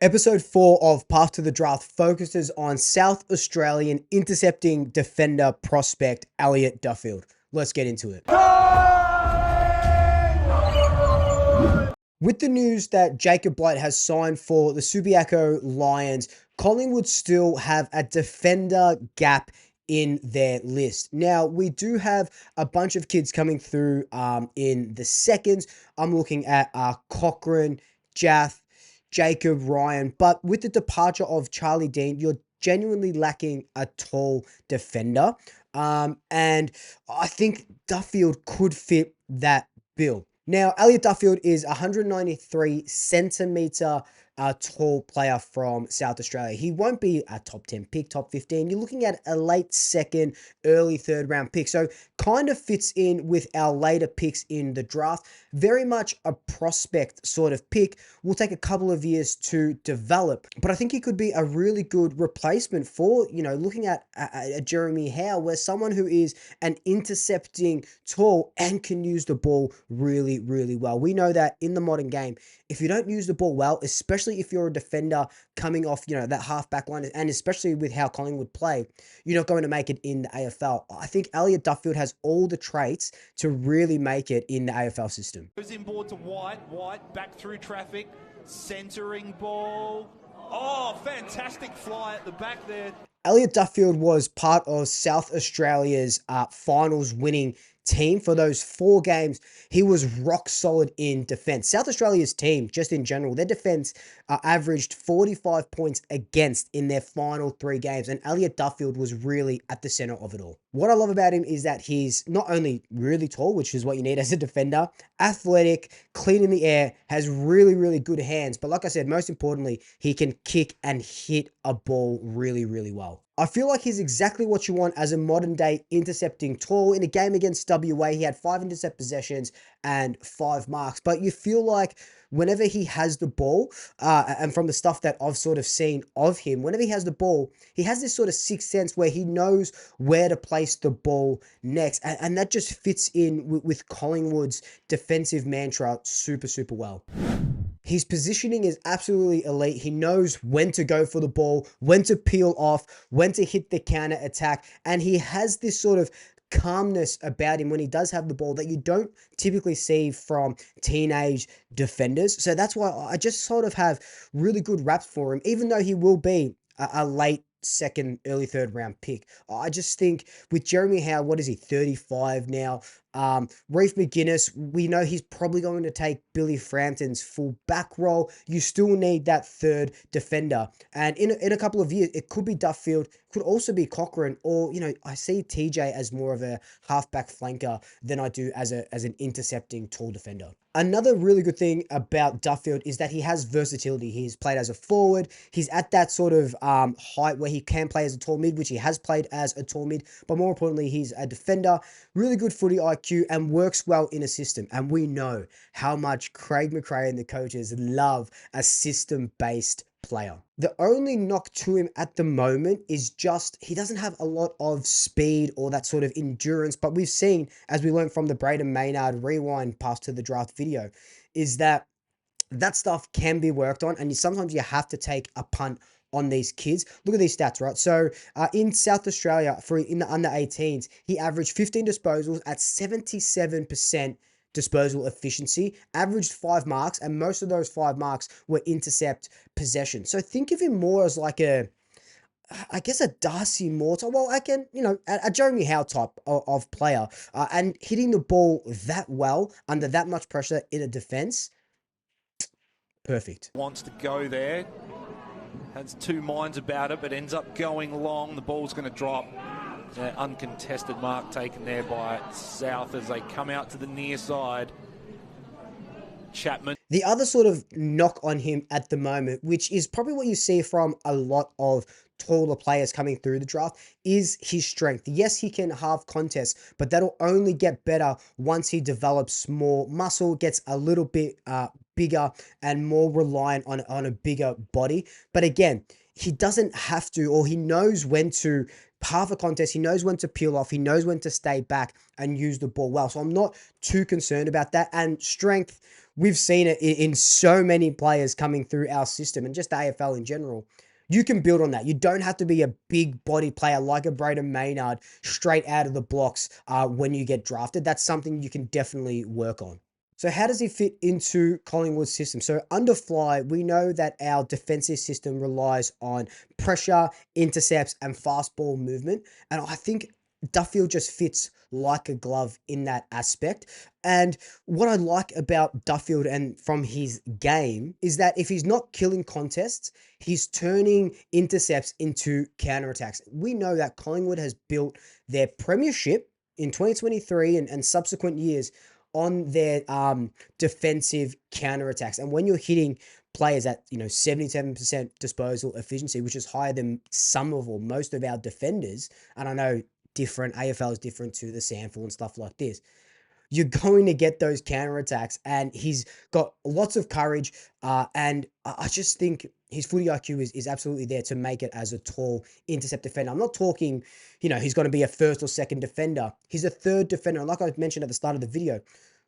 Episode 4 of Path to the Draft focuses on South Australian intercepting defender prospect Elliott Duffield. Let's get into it. With the news that Jacob Blight has signed for the Subiaco Lions, Collingwood still have a defender gap in their list. Now, we do have a bunch of kids coming through in the seconds. I'm looking at Cochrane, Jaff, Jacob, Ryan. But with the departure of Charlie Dean, you're genuinely lacking a tall defender. And I think Duffield could fit that bill. Now, Elliott Duffield is 193 centimeter tall player from South Australia. He won't be a top 10 pick, top 15. You're looking at a late second, early third round pick. So kind of fits in with our later picks in the draft. Very much a prospect sort of pick. Will take a couple of years to develop, but I think he could be a really good replacement for, looking at Jeremy Howe, where someone who is an intercepting tall and can use the ball really, really well. We know that in the modern game, if you don't use the ball well, especially if you're a defender coming off, that half back line, and especially with how Collingwood play, you're not going to make it in the AFL. I think Elliott Duffield has all the traits to really make it in the AFL system. Goes inboard to White back through traffic, centering ball. Oh, fantastic fly at the back there. Elliott Duffield was part of South Australia's finals winning team for those 4 games. He was rock solid in defense. South Australia's team, just in general, their defense averaged 45 points against in their final 3 games, and Elliott Duffield was really at the center of it all. What I love about him is that he's not only really tall, which is what you need as a defender, athletic, clean in the air, has really, really good hands, but like I said, most importantly, he can kick and hit a ball really, really well. I feel like he's exactly what you want as a modern day intercepting tall. In a game against WA, he had 5 intercept possessions and 5 marks. But you feel like whenever he has the ball, and from the stuff that I've sort of seen of him, whenever he has the ball, he has this sort of sixth sense where he knows where to place the ball next. And that just fits in with Collingwood's defensive mantra super, super well. His positioning is absolutely elite. He knows when to go for the ball, when to peel off, when to hit the counter attack. And he has this sort of calmness about him when he does have the ball that you don't typically see from teenage defenders. So that's why I just sort of have really good raps for him, even though he will be a late second, early third round pick. I just think with Jeremy Howe, what is he, 35 now? Reef McGuinness, we know he's probably going to take Billy Frampton's full back role. You still need that third defender. And in a couple of years, it could be Duffield, could also be Cochrane, or, I see TJ as more of a halfback flanker than I do as an intercepting tall defender. Another really good thing about Duffield is that he has versatility. He's played as a forward. He's at that sort of height where he can play as a tall mid, which he has played as a tall mid. But more importantly, he's a defender, really good footy IQ, and works well in a system. And we know how much Craig McRae and the coaches love a system-based player. The only knock to him at the moment is just he doesn't have a lot of speed or that sort of endurance, but we've seen, as we learned from the Braden Maynard rewind Path to the Draft video, is that stuff can be worked on, and sometimes you have to take a punt on these kids. Look at these stats, right? So in South Australia, in the under 18s, he averaged 15 disposals at 77% disposal efficiency, averaged 5 marks, and most of those 5 marks were intercept possession. So think of him more as like a Darcy Moore, well, a Jeremy Howe type of player, and hitting the ball that well under that much pressure in a defense, perfect. Wants to go there, has 2 minds about it, but ends up going long. The ball's going to drop. Uncontested mark taken there by South as they come out to the near side. Chapman. The other sort of knock on him at the moment, which is probably what you see from a lot of taller players coming through the draft, is his strength. Yes, he can halve contests, but that'll only get better once he develops more muscle, gets a little bit bigger and more reliant on a bigger body. But again, he doesn't have to, or he knows when to half a contest, he knows when to peel off, he knows when to stay back and use the ball well. So I'm not too concerned about that. And strength, we've seen it in so many players coming through our system and just the AFL in general. You can build on that. You don't have to be a big body player like a Braden Maynard straight out of the blocks when you get drafted. That's something you can definitely work on. So how does he fit into Collingwood's system? So under Fly, we know that our defensive system relies on pressure, intercepts, and fast ball movement. And I think Duffield just fits like a glove in that aspect. And what I like about Duffield and from his game is that if he's not killing contests, he's turning intercepts into counterattacks. We know that Collingwood has built their premiership in 2023 and subsequent years on their defensive counterattacks. And when you're hitting players at 77% disposal efficiency, which is higher than some of or most of our defenders, and I know AFL is different to the Sandful and stuff like this, you're going to get those counterattacks, and he's got lots of courage, and I just think his footy IQ is absolutely there to make it as a tall intercept defender. I'm not talking, he's going to be a first or second defender. He's a third defender, and like I mentioned at the start of the video,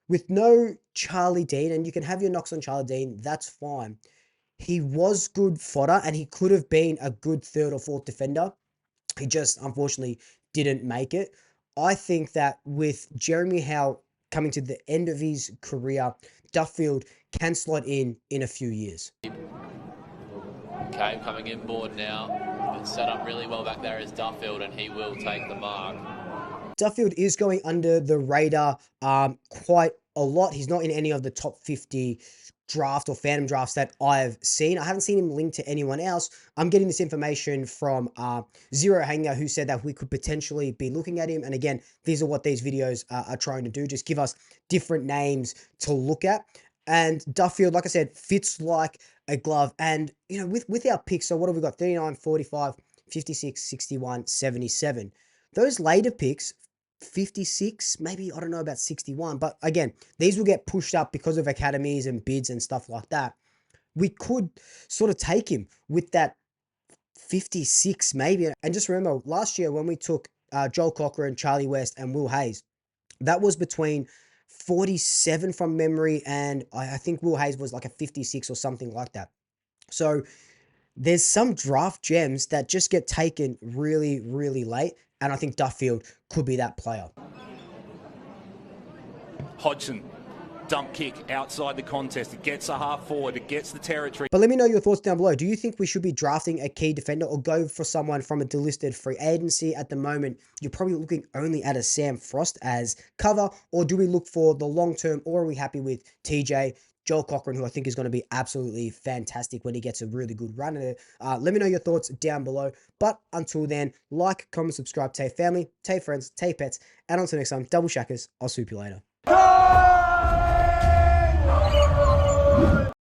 with no Charlie Dean, and you can have your knocks on Charlie Dean, that's fine. He was good fodder, and he could have been a good third or fourth defender. He just, unfortunately, didn't make it. I think that with Jeremy Howe coming to the end of his career, Duffield can slot in a few years. Okay, coming in board now. It's set up really well back there is Duffield, and he will take the mark. Duffield is going under the radar quite a lot. He's not in any of the top 50 draft or fandom drafts that I've seen. I haven't seen him linked to anyone else. I'm getting this information from Zero Hanger, who said that we could potentially be looking at him. And again, these are what these videos are trying to do. Just give us different names to look at. And Duffield, like I said, fits like a glove. And, with our picks, so what have we got? 39, 45, 56, 61, 77. Those later picks, 56, maybe, I don't know about 61, but again, these will get pushed up because of academies and bids and stuff like that. We could sort of take him with that 56 maybe. And just remember, last year when we took Joel Cochran, Charlie West, and Will Hayes, that was between 47 from memory, and I think Will Hayes was like a 56 or something like that. So there's some draft gems that just get taken really, really late, and I think Duffield could be that player. Hodgson, dump kick outside the contest. It gets a half forward. It gets the territory. But let me know your thoughts down below. Do you think we should be drafting a key defender or go for someone from a delisted free agency? At the moment, you're probably looking only at a Sam Frost as cover, or do we look for the long term, or are we happy with TJ, Joel Cochran, who I think is going to be absolutely fantastic when he gets a really good run at it? Let me know your thoughts down below. But until then, like, comment, subscribe, tell your family, tell your friends, tell your pets, and until next time, double shackers, I'll swoop you later.